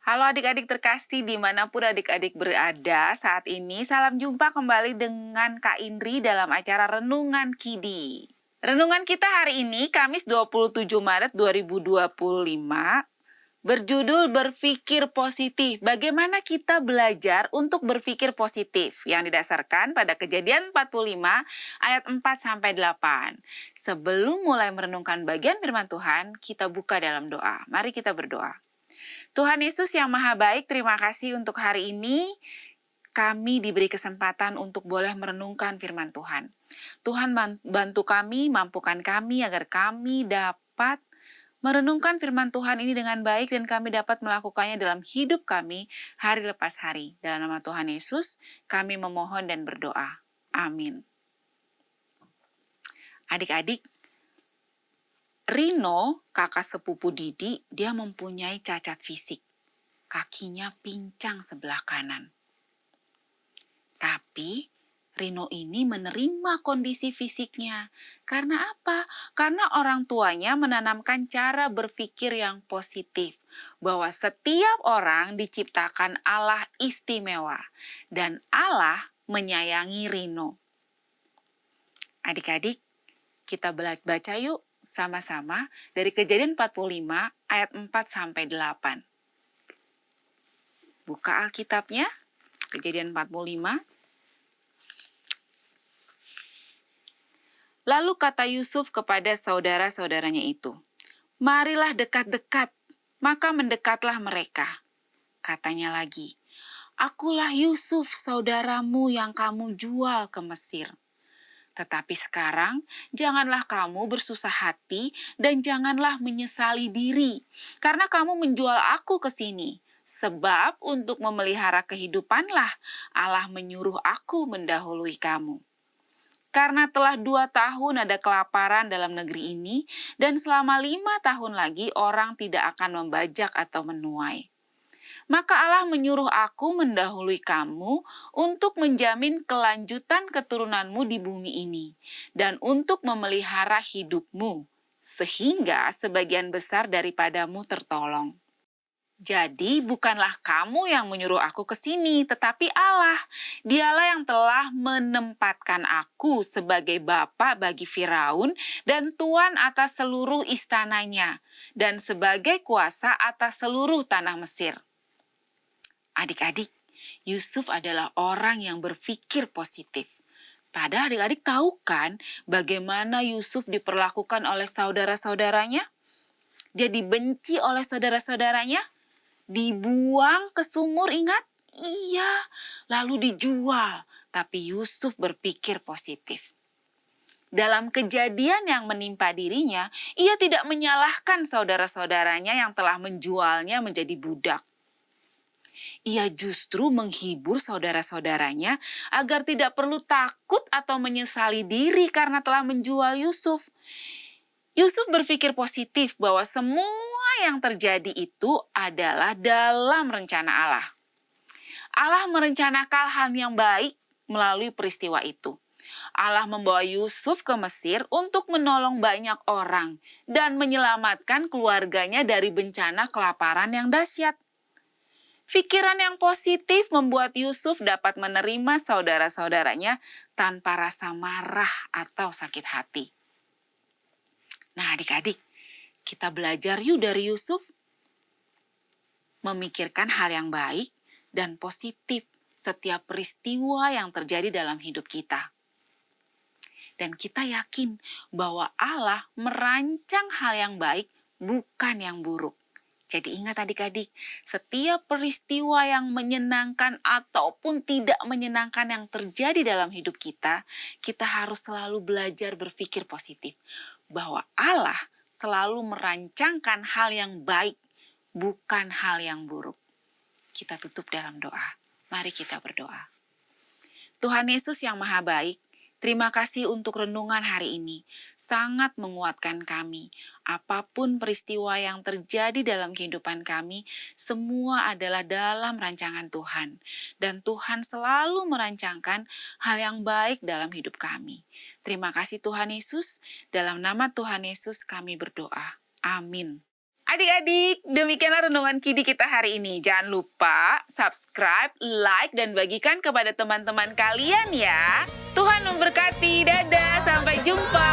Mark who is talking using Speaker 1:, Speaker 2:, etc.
Speaker 1: Halo adik-adik terkasih dimanapun adik-adik berada saat ini. Salam jumpa kembali dengan Kak Indri dalam acara Renungan Kidi. Renungan kita hari ini Kamis 27 Maret 2025 berjudul Berpikir Positif. Bagaimana kita belajar untuk berpikir positif yang didasarkan pada Kejadian 45 ayat 4-8. Sebelum mulai merenungkan bagian firman Tuhan, kita buka dalam doa. Mari kita berdoa. Tuhan Yesus yang Maha Baik, terima kasih untuk hari ini kami diberi kesempatan untuk boleh merenungkan firman Tuhan. Tuhan bantu kami, mampukan kami agar kami dapat merenungkan firman Tuhan ini dengan baik dan kami dapat melakukannya dalam hidup kami hari lepas hari. Dalam nama Tuhan Yesus, kami memohon dan berdoa. Amin. Adik-adik, Rino, kakak sepupu Didi, dia mempunyai cacat fisik. Kakinya pincang sebelah kanan. Tapi Rino ini menerima kondisi fisiknya. Karena apa? Karena orang tuanya menanamkan cara berpikir yang positif. Bahwa setiap orang diciptakan Allah istimewa. Dan Allah menyayangi Rino. Adik-adik, kita baca yuk sama-sama dari Kejadian 45 ayat 4-8. Buka Alkitabnya, Kejadian 45. Lalu kata Yusuf kepada saudara-saudaranya itu, "Marilah dekat-dekat." Maka mendekatlah mereka. Katanya lagi, "Akulah Yusuf, saudaramu yang kamu jual ke Mesir. Tetapi sekarang, janganlah kamu bersusah hati dan janganlah menyesali diri, karena kamu menjual aku ke sini. Sebab untuk memelihara kehidupanlah Allah menyuruh aku mendahului kamu. Karena telah 2 tahun ada kelaparan dalam negeri ini, dan selama 5 tahun lagi orang tidak akan membajak atau menuai. Maka Allah menyuruh aku mendahului kamu untuk menjamin kelanjutan keturunanmu di bumi ini, dan untuk memelihara hidupmu, sehingga sebagian besar daripadamu tertolong. Jadi bukanlah kamu yang menyuruh aku ke sini, tetapi Allah. Dialah yang telah menempatkan aku sebagai bapa bagi Firaun dan tuan atas seluruh istananya, dan sebagai kuasa atas seluruh tanah Mesir." Adik-adik, Yusuf adalah orang yang berpikir positif. Padahal adik-adik tahu kan bagaimana Yusuf diperlakukan oleh saudara-saudaranya? Dia dibenci oleh saudara-saudaranya? Dibuang ke sumur, ingat? Iya, lalu dijual. Tapi Yusuf berpikir positif. Dalam kejadian yang menimpa dirinya, ia tidak menyalahkan saudara-saudaranya yang telah menjualnya menjadi budak. Ia justru menghibur saudara-saudaranya agar tidak perlu takut atau menyesali diri karena telah menjual Yusuf. Yusuf berpikir positif bahwa semua yang terjadi itu adalah dalam rencana Allah. Allah merencanakan hal yang baik melalui peristiwa itu. Allah membawa Yusuf ke Mesir untuk menolong banyak orang dan menyelamatkan keluarganya dari bencana kelaparan yang dahsyat. Pikiran yang positif membuat Yusuf dapat menerima saudara-saudaranya tanpa rasa marah atau sakit hati. Nah adik-adik, kita belajar yuk dari Yusuf. Memikirkan hal yang baik dan positif setiap peristiwa yang terjadi dalam hidup kita. Dan kita yakin bahwa Allah merancang hal yang baik, bukan yang buruk. Jadi ingat adik-adik, setiap peristiwa yang menyenangkan ataupun tidak menyenangkan yang terjadi dalam hidup kita, kita harus selalu belajar berpikir positif. Bahwa Allah selalu merancangkan hal yang baik, bukan hal yang buruk. Kita tutup dalam doa. Mari kita berdoa. Tuhan Yesus yang Maha Baik, terima kasih untuk renungan hari ini. Sangat menguatkan kami. Apapun peristiwa yang terjadi dalam kehidupan kami, semua adalah dalam rancangan Tuhan. Dan Tuhan selalu merancangkan hal yang baik dalam hidup kami. Terima kasih Tuhan Yesus. Dalam nama Tuhan Yesus kami berdoa. Amin. Adik-adik, demikianlah renungan Kidi kita hari ini. Jangan lupa subscribe, like, dan bagikan kepada teman-teman kalian ya. Tuhan memberkati. Dadah, sampai jumpa.